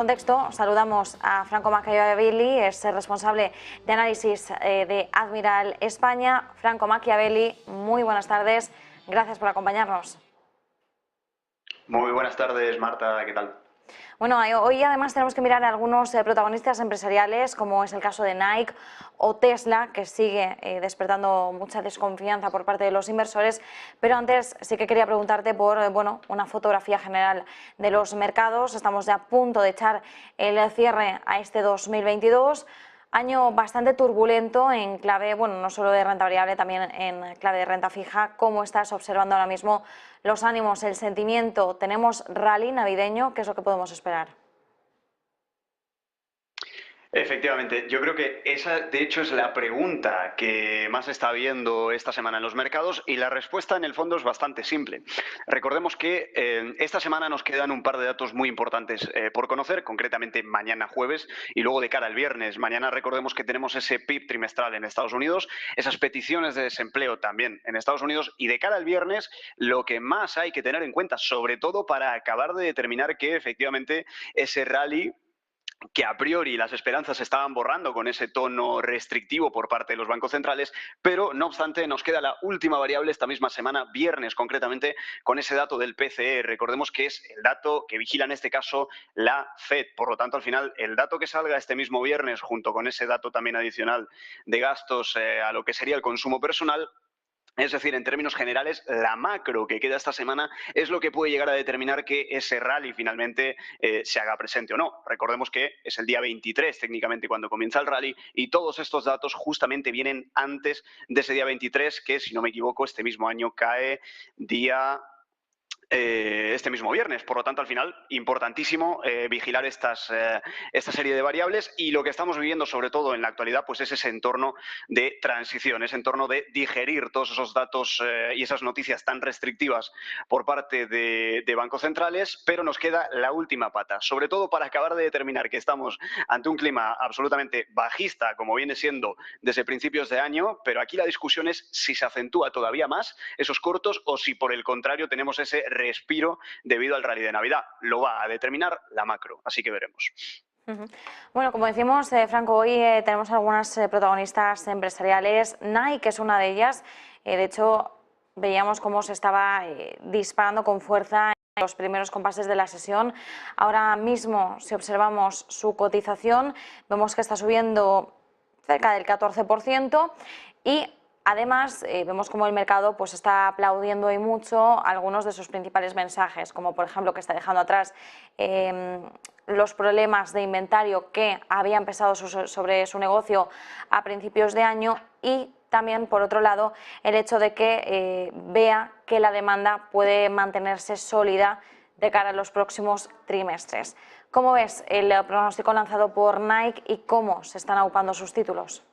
Contexto, saludamos a Franco Machiavelli, es el responsable de análisis de Admiral España. Franco Machiavelli, muy buenas tardes, gracias por acompañarnos. Muy buenas tardes, Marta, ¿qué tal? Bueno, hoy además tenemos que mirar a algunos protagonistas empresariales, como es el caso de Nike o Tesla, que sigue despertando mucha desconfianza por parte de los inversores. Pero antes sí que quería preguntarte por una fotografía general de los mercados. Estamos ya a punto de echar el cierre a este 2022. Año bastante turbulento en clave, no solo de renta variable, también en clave de renta fija. ¿Cómo estás observando ahora mismo los ánimos, el sentimiento? ¿Tenemos rally navideño? ¿Qué es lo que podemos esperar? Efectivamente, yo creo que esa de hecho es la pregunta que más se está viendo esta semana en los mercados y la respuesta en el fondo es bastante simple. Recordemos que esta semana nos quedan un par de datos muy importantes por conocer, concretamente mañana jueves y luego de cara al viernes. Mañana recordemos que tenemos ese PIB trimestral en Estados Unidos, esas peticiones de desempleo también en Estados Unidos y de cara al viernes lo que más hay que tener en cuenta, sobre todo para acabar de determinar que efectivamente ese rally que a priori las esperanzas estaban borrando con ese tono restrictivo por parte de los bancos centrales, pero no obstante nos queda la última variable esta misma semana, viernes concretamente, con ese dato del PCE. Recordemos que es el dato que vigila en este caso la Fed. Por lo tanto, al final, el dato que salga este mismo viernes, junto con ese dato también adicional de gastos a lo que sería el consumo personal, es decir, en términos generales, la macro que queda esta semana es lo que puede llegar a determinar que ese rally finalmente se haga presente o no. Recordemos que es el día 23 técnicamente cuando comienza el rally y todos estos datos justamente vienen antes de ese día 23 que, si no me equivoco, este mismo año cae día este mismo viernes. Por lo tanto, al final, importantísimo vigilar esta serie de variables y lo que estamos viviendo, sobre todo en la actualidad, pues es ese entorno de transición, ese entorno de digerir todos esos datos y esas noticias tan restrictivas por parte de bancos centrales, pero nos queda la última pata, sobre todo para acabar de determinar que estamos ante un clima absolutamente bajista, como viene siendo desde principios de año, pero aquí la discusión es si se acentúa todavía más esos cortos o si por el contrario tenemos ese respiro debido al rally de Navidad. Lo va a determinar la macro, así que veremos. Bueno, como decimos, Franco, hoy tenemos algunas protagonistas empresariales. Nike es una de ellas. De hecho, veíamos cómo se estaba disparando con fuerza en los primeros compases de la sesión. Ahora mismo, si observamos su cotización, vemos que está subiendo cerca del 14% y además vemos como el mercado pues está aplaudiendo hoy mucho algunos de sus principales mensajes, como por ejemplo que está dejando atrás los problemas de inventario que habían pesado sobre su negocio a principios de año y también, por otro lado, el hecho de que vea que la demanda puede mantenerse sólida de cara a los próximos trimestres. ¿Cómo ves el pronóstico lanzado por Nike y cómo se están aupando sus títulos?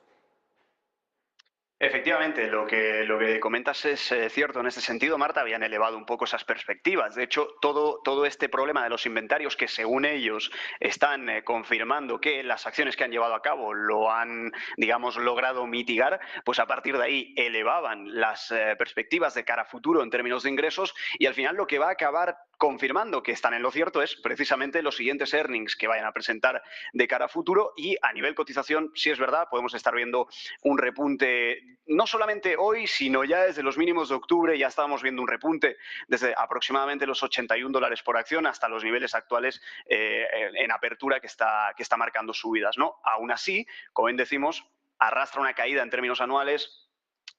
Efectivamente, lo que comentas es cierto en este sentido, Marta. Habían elevado un poco esas perspectivas. De hecho, todo este problema de los inventarios que según ellos están confirmando que las acciones que han llevado a cabo lo han, digamos, logrado mitigar, pues a partir de ahí elevaban las perspectivas de cara a futuro en términos de ingresos y al final lo que va a acabar confirmando que están en lo cierto es precisamente los siguientes earnings que vayan a presentar de cara a futuro y a nivel cotización, sí es verdad, podemos estar viendo un repunte no solamente hoy, sino ya desde los mínimos de octubre. Ya estábamos viendo un repunte desde aproximadamente los $81 por acción hasta los niveles actuales en apertura que está marcando subidas, ¿no? Aún así, como bien decimos, arrastra una caída en términos anuales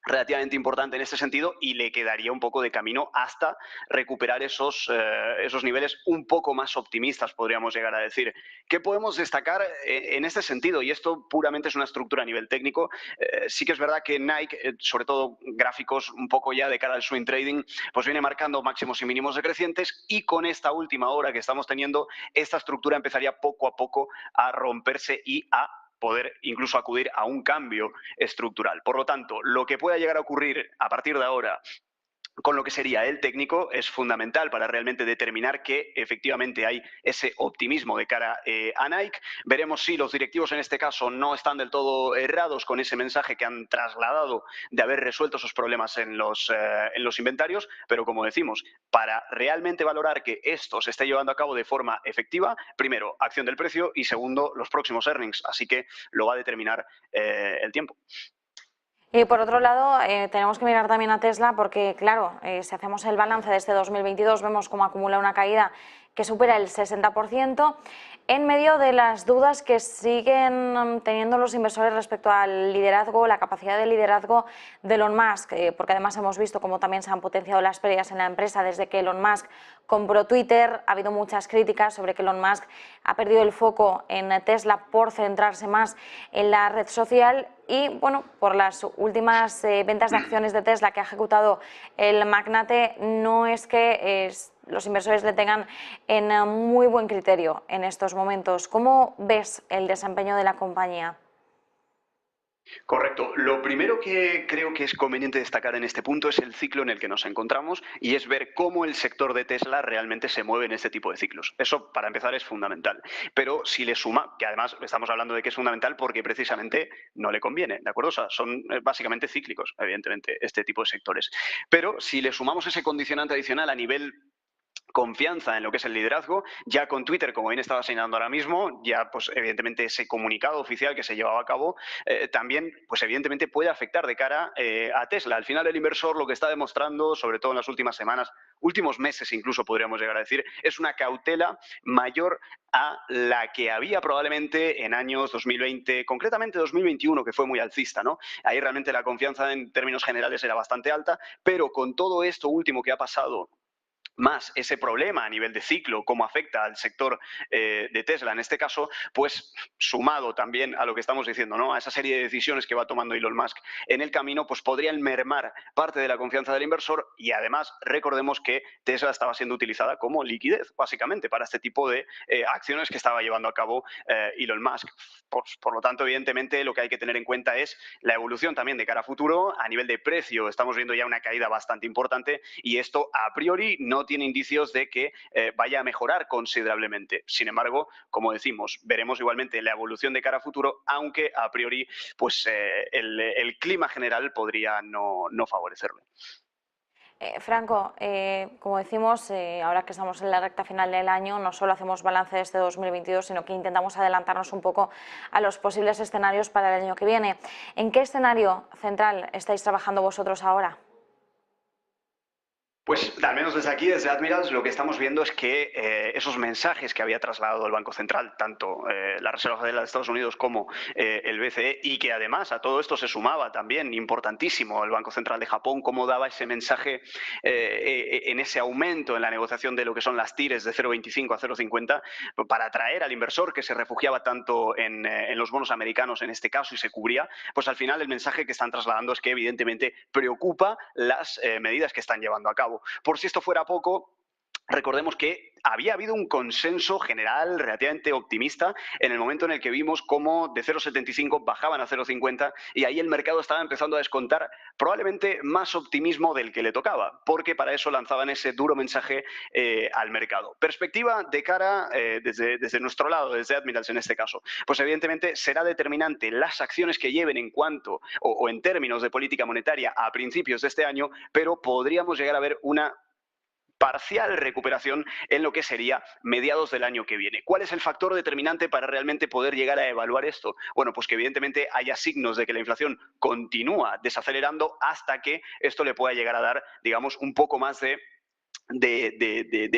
relativamente importante en este sentido y le quedaría un poco de camino hasta recuperar esos niveles un poco más optimistas, podríamos llegar a decir. ¿Qué podemos destacar en este sentido? Y esto puramente es una estructura a nivel técnico. Sí que es verdad que Nike, sobre todo gráficos un poco ya de cara al swing trading, pues viene marcando máximos y mínimos decrecientes y con esta última hora que estamos teniendo, esta estructura empezaría poco a poco a romperse y a poder incluso acudir a un cambio estructural. Por lo tanto, lo que pueda llegar a ocurrir a partir de ahora con lo que sería el técnico, es fundamental para realmente determinar que efectivamente hay ese optimismo de cara a Nike. Veremos si los directivos en este caso no están del todo errados con ese mensaje que han trasladado de haber resuelto esos problemas en los inventarios, pero como decimos, para realmente valorar que esto se esté llevando a cabo de forma efectiva, primero, acción del precio y segundo, los próximos earnings. Así que lo va a determinar el tiempo. Y por otro lado, tenemos que mirar también a Tesla porque, claro, si hacemos el balance de este 2022, vemos cómo acumula una caída que supera el 60%, en medio de las dudas que siguen teniendo los inversores respecto al liderazgo, la capacidad de liderazgo de Elon Musk, porque además hemos visto cómo también se han potenciado las pérdidas en la empresa desde que Elon Musk compró Twitter. Ha habido muchas críticas sobre que Elon Musk ha perdido el foco en Tesla por centrarse más en la red social. Y bueno, por las últimas ventas de acciones de Tesla que ha ejecutado el magnate, no es que los inversores le tengan en muy buen criterio en estos momentos. ¿Cómo ves el desempeño de la compañía? Correcto. Lo primero que creo que es conveniente destacar en este punto es el ciclo en el que nos encontramos y es ver cómo el sector de Tesla realmente se mueve en este tipo de ciclos. Eso, para empezar, es fundamental. Pero si le suma, que además estamos hablando de que es fundamental porque precisamente no le conviene, ¿de acuerdo? O sea, son básicamente cíclicos, evidentemente, este tipo de sectores. Pero si le sumamos ese condicionante adicional a nivel confianza en lo que es el liderazgo, ya con Twitter, como bien estaba señalando ahora mismo, ya pues evidentemente ese comunicado oficial que se llevaba a cabo también pues evidentemente puede afectar de cara a Tesla. Al final el inversor lo que está demostrando, sobre todo en las últimas semanas, últimos meses incluso podríamos llegar a decir, es una cautela mayor a la que había probablemente en años 2020, concretamente 2021, que fue muy alcista, ¿no? Ahí realmente la confianza en términos generales era bastante alta, pero con todo esto último que ha pasado más ese problema a nivel de ciclo, cómo afecta al sector de Tesla en este caso, pues sumado también a lo que estamos diciendo, ¿no? A esa serie de decisiones que va tomando Elon Musk en el camino, pues podrían mermar parte de la confianza del inversor y además recordemos que Tesla estaba siendo utilizada como liquidez, básicamente, para este tipo de acciones que estaba llevando a cabo Elon Musk. Por lo tanto, evidentemente, lo que hay que tener en cuenta es la evolución también de cara a futuro. A nivel de precio, estamos viendo ya una caída bastante importante y esto a priori no tiene indicios de que vaya a mejorar considerablemente. Sin embargo, como decimos, veremos igualmente la evolución de cara a futuro, aunque a priori pues, el clima general podría no favorecerle. Franco, como decimos, ahora que estamos en la recta final del año, no solo hacemos balance de este 2022, sino que intentamos adelantarnos un poco a los posibles escenarios para el año que viene. ¿En qué escenario central estáis trabajando vosotros ahora? Pues al menos desde aquí, desde Admirals, lo que estamos viendo es que esos mensajes que había trasladado el Banco Central, tanto la Reserva Federal de Estados Unidos como el BCE, y que además a todo esto se sumaba también, importantísimo, el Banco Central de Japón, cómo daba ese mensaje en ese aumento en la negociación de lo que son las tires de 0,25 a 0,50 para atraer al inversor que se refugiaba tanto en los bonos americanos en este caso y se cubría, pues al final el mensaje que están trasladando es que evidentemente preocupa las medidas que están llevando a cabo. Por si esto fuera poco, recordemos que había habido un consenso general relativamente optimista en el momento en el que vimos cómo de 0,75 bajaban a 0,50 y ahí el mercado estaba empezando a descontar probablemente más optimismo del que le tocaba, porque para eso lanzaban ese duro mensaje al mercado. Perspectiva de cara desde nuestro lado, desde Admirals en este caso, pues evidentemente será determinante las acciones que lleven en cuanto o en términos de política monetaria a principios de este año, pero podríamos llegar a ver una parcial recuperación en lo que sería mediados del año que viene. ¿Cuál es el factor determinante para realmente poder llegar a evaluar esto? Bueno, pues que evidentemente haya signos de que la inflación continúa desacelerando hasta que esto le pueda llegar a dar, digamos, un poco más de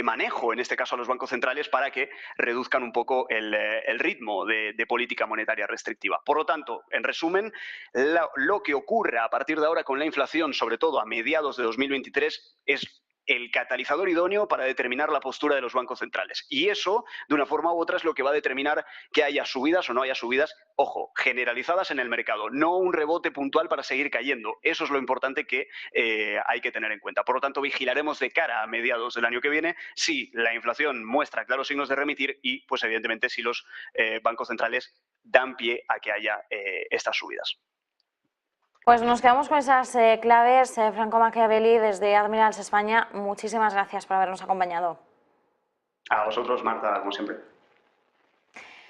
manejo, en este caso a los bancos centrales, para que reduzcan un poco el ritmo de política monetaria restrictiva. Por lo tanto, en resumen, lo que ocurra a partir de ahora con la inflación, sobre todo a mediados de 2023, es el catalizador idóneo para determinar la postura de los bancos centrales. Y eso, de una forma u otra, es lo que va a determinar que haya subidas o no haya subidas, ojo, generalizadas en el mercado, no un rebote puntual para seguir cayendo. Eso es lo importante que hay que tener en cuenta. Por lo tanto, vigilaremos de cara a mediados del año que viene si la inflación muestra claros signos de remitir y, pues evidentemente, si los bancos centrales dan pie a que haya estas subidas. Pues nos quedamos con esas claves. Franco Machiavelli, desde Admirals España, muchísimas gracias por habernos acompañado. A vosotros, Marta, como siempre.